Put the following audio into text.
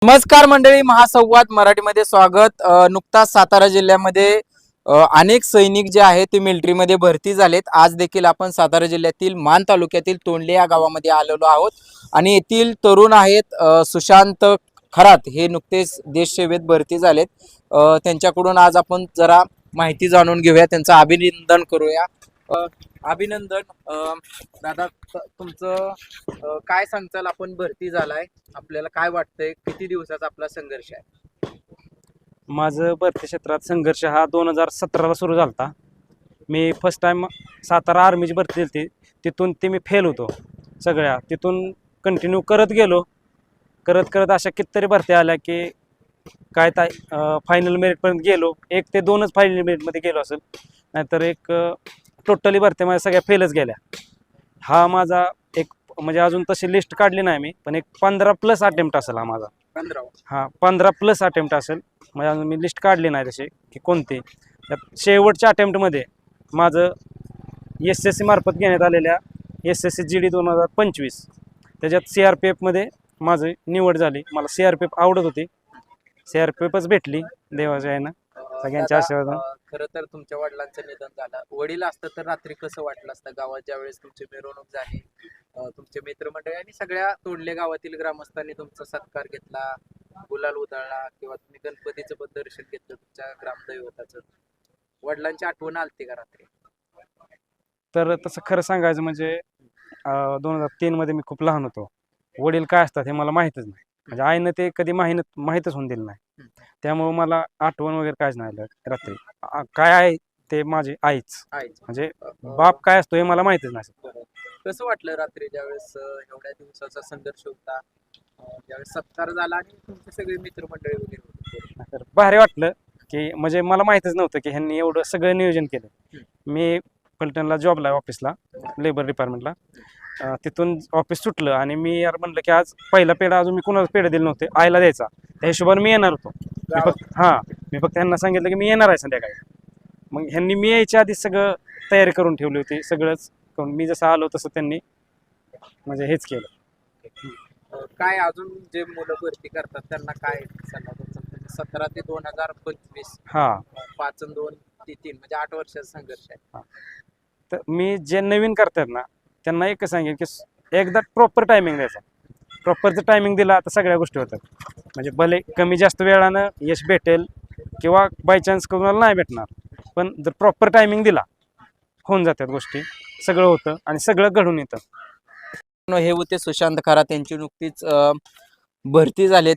नमस्कार मंडळी, महासंवाद मराठीमध्ये स्वागत. नुकताच सातारा जिल्ह्यामध्ये अनेक सैनिक जे आहेत ते मिलिटरीमध्ये भरती झालेत. आज देखील आपण सातारा जिल्ह्यातील मान तालुक्यातील तोंडले या गावामध्ये आलेलो आहोत आणि येथील तरुण आहेत सुशांत खरात. हे नुकतेच देशसेवेत भरती झालेत. त्यांच्याकडून आज आपण जरा माहिती जाणून घेऊया, त्यांचं अभिनंदन करूया. अभिनंदन दादा. तुमचं काय सांगताल? आपण भरती झालाय, आपल्याला काय वाटतंय? किती दिवसाचा आपला संघर्ष आहे? माझं भरती क्षेत्रात संघर्ष हा 2017ला सुरू झाला. मी फर्स्ट टाइम सातारा आर्मीची भरती दिली. तिथून मी फेल होतो सगळ्या. तिथून कंटिन्यू करत गेलो. करत अशा कितीतरी भरती आल्या की काय फायनल मेरिटपर्यंत गेलो. 1 ते 2च फायनल मेरिटमध्ये गेलो असेल, नाहीतर एक टोटली भरती माझ्या सगळ्या फेलच गेल्या. हा माझा एक म्हणजे अजून तशी लिस्ट काढली नाही मी, पण एक 15+ अटेम्प्ट असेल हा माझा. 15+ अटेम्प्ट असेल. म्हणजे अजून मी लिस्ट काढली नाही तशी की कोणते. शेवटच्या अटेम्प्टमध्ये माझं SSC मार्फत घेण्यात आलेल्या SSC GD 2025 त्याच्यात CRPFमध्ये माझी निवड झाली. मला CRPF आवडत होती, CRPFच भेटली देवाच्या ह्यानं, सगळ्यांच्या आशीर्वादानं. खरं तर तुमच्या वडिलांचं निधन झालं. वडील असतं तर रात्री कसं वाटलं असतं गावात ज्यावेळेस तुमची मिरवणूक झाली? तुमचे मित्रमंडळी आणि सगळ्या तोंडले गावातील ग्रामस्थांनी तुमचा सत्कार घेतला, गुलाल उधळला, किंवा तुम्ही गणपतीचं पण दर्शन घेतलं तुमच्या ग्रामदैवताचं. वडिलांची आठवण आलती का रात्री? तर तसं खरं सांगायचं म्हणजे 2003 मध्ये मी खूप लहान होतो. वडील काय असतात हे मला माहीतच नाही. म्हणजे आईनं ते कधी माहीतच होऊन दिलं नाही. त्यामुळे मला आठवण वगैरे काहीच नाही आलं रात्री. काय आहे ते माझी आईच. म्हणजे बाप काय असतो हे मला माहीतच नाही. कसं वाटलं रात्री ज्यावेळेस एवढ्या दिवसाचा संघर्ष होता, ज्यावेळेस सत्कार झाला आणि तुमचे सगळे मित्रमंडळी वगैरे होते? तर भारी वाटलं की म्हणजे मला माहीतच नव्हतं की ह्यांनी एवढं सगळं नियोजन केलं. मी पलटणला जॉबला आहे, ऑफिसला, लेबर डिपार्टमेंटला. तिथून ऑफिस सुटलं आणि मी यार म्हणलं की आज पहिला पेढा अजून मी कुणाला पेढे दिले नव्हते, आईला द्यायचा. त्या हिशोबाने मी येणार होतो. मी फक्त ह्यांना सांगितलं की मी येणार आहे संध्याकाळी. मग ह्यांनी मी यायच्या आधी सगळं तयारी करून ठेवली होती. सगळंच करून मी जसं आलो तसं त्यांनी म्हणजे हेच केलं. काय अजून जे मुलं भरती करतात त्यांना काय सल्ला द्यायचा? 17 ते 2025 5 आणि 2 ते 3 म्हणजे 8 वर्षाचा संघर्ष आहे. तर मी जे नवीन करतात ना त्यांना एकच सांगेन की एकदा प्रॉपर टायमिंग द्यायचा. प्रॉपर जर टायमिंग दिला तर सगळ्या गोष्टी होतात. म्हणजे भले कमी जास्त वेळानं यश भेटेल किंवा बायचान्स कोणाला नाही भेटणार, पण जर प्रॉपर टायमिंग दिला होऊन जातात गोष्टी. सगळं होतं आणि सगळं घडून येतं. हे होते सुशांत खरात. त्यांची नुकतीच भरती झालीत.